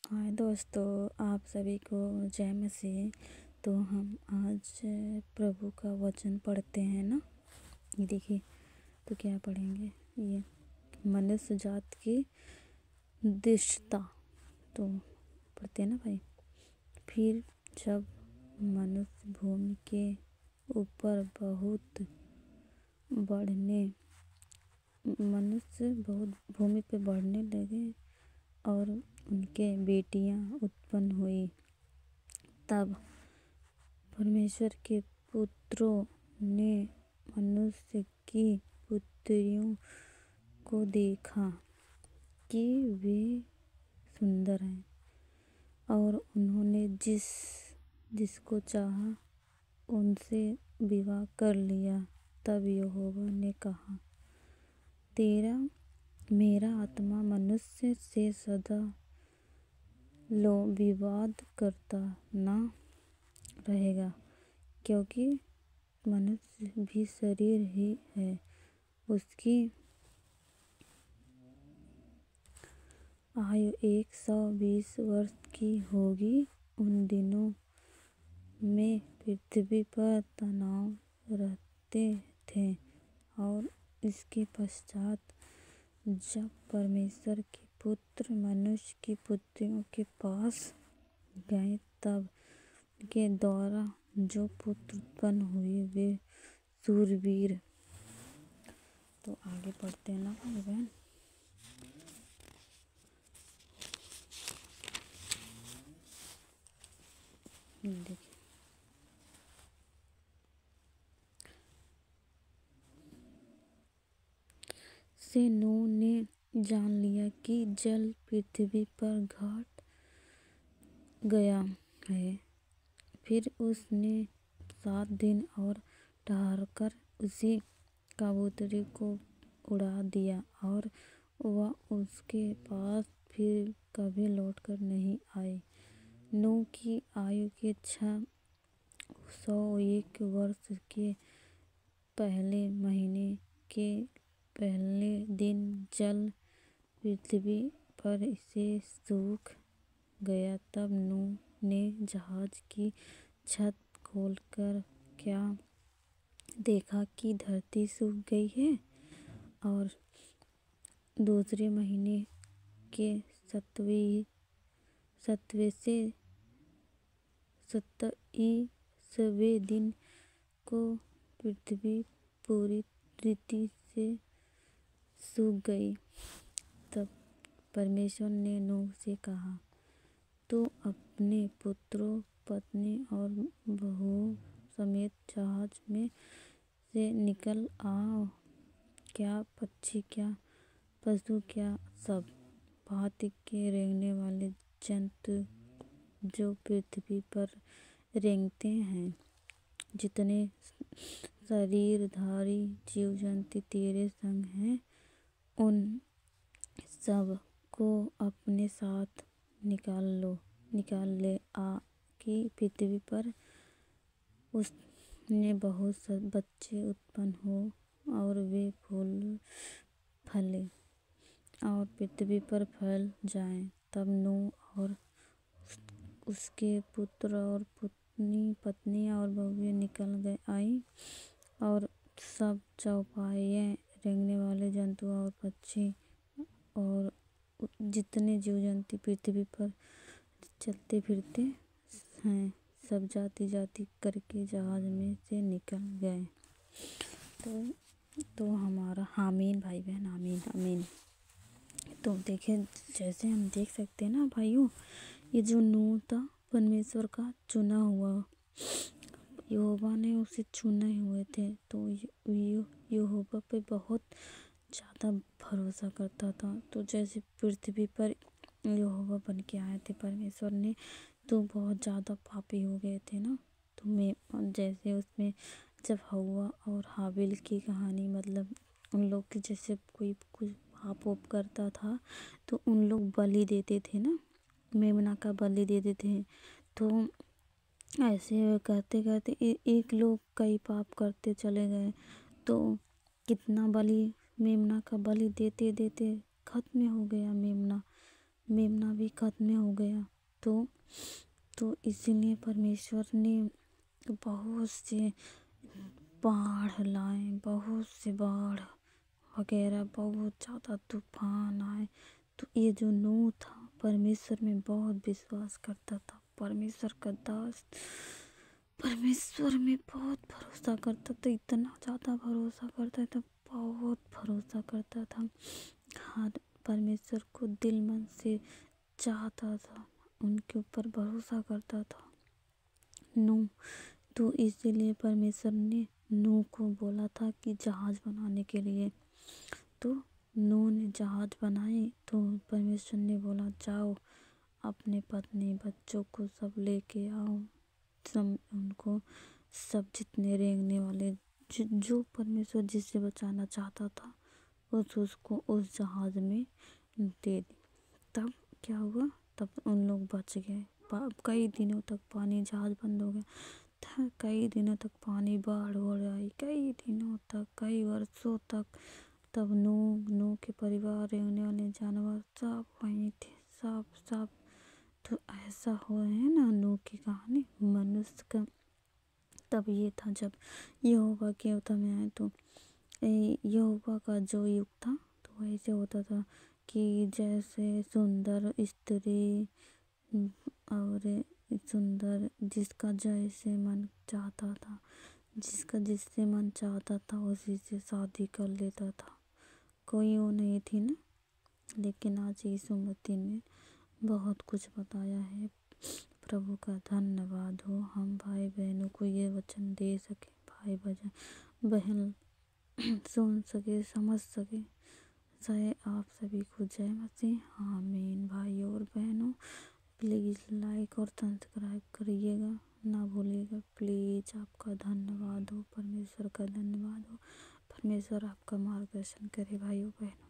हाय दोस्तों, आप सभी को जय मसीह। तो हम आज प्रभु का वचन पढ़ते हैं ना। ये देखिए, तो क्या पढ़ेंगे? ये मनुष्य जात की दृष्टता। तो पढ़ते हैं ना भाई। फिर जब मनुष्य भूमि के ऊपर बहुत भूमि पे बढ़ने लगे और उनके बेटियां उत्पन्न हुई, तब परमेश्वर के पुत्रों ने मनुष्य की पुत्रियों को देखा कि वे सुंदर हैं, और उन्होंने जिसको चाहा उनसे विवाह कर लिया। तब यहोवा ने कहा, तेरा मेरा आत्मा मनुष्य से सदा विवाद करता ना रहेगा, क्योंकि मनुष्य भी शरीर ही है। उसकी आयु 120 वर्ष की होगी। उन दिनों में पृथ्वी पर तनाव रहते थे, और इसके पश्चात जब परमेश्वर के पुत्र मनुष्य की पुत्रियों के पास गए, तब के द्वारा जो पुत्र उत्पन्न हुए वे शूरवीर। तो आगे पढ़ते हैं ना भाई बहन। देखिए, से नूह ने जान लिया कि जल पृथ्वी पर घट गया है। फिर उसने 7 दिन और ठहरकर उसी कबूतरी को उड़ा दिया, और वह उसके पास फिर कभी लौटकर नहीं आई। नूह की आयु के 601 वर्ष के पहले महीने के पहले दिन जल पृथ्वी पर से सूख गया। तब नूह ने जहाज की छत खोलकर क्या देखा कि धरती सूख गई है, और दूसरे महीने के 27वें दिन को पृथ्वी पूरी रीति से सूख गई। तब परमेश्वर ने नूह से कहा, तू अपने पुत्रों, पत्नी और बहुओं समेत जहाज में से निकल आओ। क्या पक्षी, क्या पशु, क्या सब भांति के रेंगने वाले जंतु जो पृथ्वी पर रेंगते हैं, जितने शरीरधारी जीव जंतु तेरे संग हैं, उन सब को अपने साथ निकाल ले आ, कि पृथ्वी पर उसने बहुत से बच्चे उत्पन्न हो, और वे फले और पृथ्वी पर फैल जाएं। तब नूह और उसके पुत्र और पत्नियां और बहुएं निकल आई, और सब चौपाए रेंगने वाले जंतु और पक्षी और जितने जीव जंतु पृथ्वी पर चलते फिरते हैं, सब जाति जाति करके जहाज में से निकल गए। तो हमारा आमीन भाई बहन, आमीन आमीन। तो देखिए, जैसे हम देख सकते हैं ना भाइयों, ये जो नूह था परमेश्वर का चुना हुआ, यहोवा ने उसे चुने हुए थे। तो यहोवा पे बहुत ज़्यादा भरोसा करता था। तो जैसे पृथ्वी पर यहोवा बन के आए थे परमेश्वर ने, तो बहुत ज़्यादा पापी हो गए थे ना। तो मैं जैसे उसमें जब हव्वा और हाबिल की कहानी, मतलब उन लोग की जैसे कोई कुछ पाप वाप करता था तो उन लोग बलि देते थे ना, मेमना का बलि देते थे। तो ऐसे करते करते एक लोग कई पाप करते चले गए, तो कितना बलि, मेमना का बलि देते देते खत्म हो गया मेमना। मेमना भी खत्म हो गया। तो इसीलिए परमेश्वर ने बहुत से बाढ़ लाए, बहुत से बाढ़ वगैरह, बहुत ज़्यादा तूफान आए। तो ये जो नूह था परमेश्वर में बहुत विश्वास करता था, परमेश्वर का दास परमेश्वर में बहुत भरोसा करता था, इतना ज़्यादा भरोसा करता था, बहुत भरोसा करता था। हर परमेश्वर को दिल मन से चाहता था, उनके ऊपर भरोसा करता था नूह। तो इसीलिए परमेश्वर ने नूह को बोला था कि जहाज़ बनाने के लिए। तो नूह ने जहाज़ बनाई। तो परमेश्वर ने बोला जाओ अपने पत्नी बच्चों को सब लेके आओ, सब उनको, सब जितने रेंगने वाले जो परमेश्वर जिससे बचाना चाहता था उसको उस जहाज़ में दे दी। तब क्या हुआ, तब उन लोग बच गए। कई दिनों तक पानी, जहाज़ बंद हो गया था, कई दिनों तक पानी, बाढ़ हो आई, कई दिनों तक, कई वर्षों तक। तब नूह के परिवार, रहने वाले जानवर सब वहीं थे, सब सब। तो ऐसा हुआ है ना नूह की कहानी मनुष्य का। तब ये था जब यहोवा के युद्ध में आए। तो यहोवा का जो युग था तो ऐसे होता था कि जैसे सुंदर स्त्री और सुंदर जिसका जैसे मन चाहता था, जिसका जिससे मन चाहता था उसी से शादी कर लेता था। कोई वो नहीं थी ना। लेकिन आज यीशु मसीह ने बहुत कुछ बताया है। प्रभु का धन्यवाद हो, हम भाई बहनों को ये वचन दे सके, भाई बहन सुन सके, समझ सके। चाहे आप सभी को जय मसीह, आमीन। भाई और बहनों प्लीज़ लाइक और सब्सक्राइब करिएगा, ना भूलिएगा प्लीज़। आपका धन्यवाद हो, परमेश्वर का धन्यवाद हो। परमेश्वर आपका मार्गदर्शन करे भाइयों बहनों।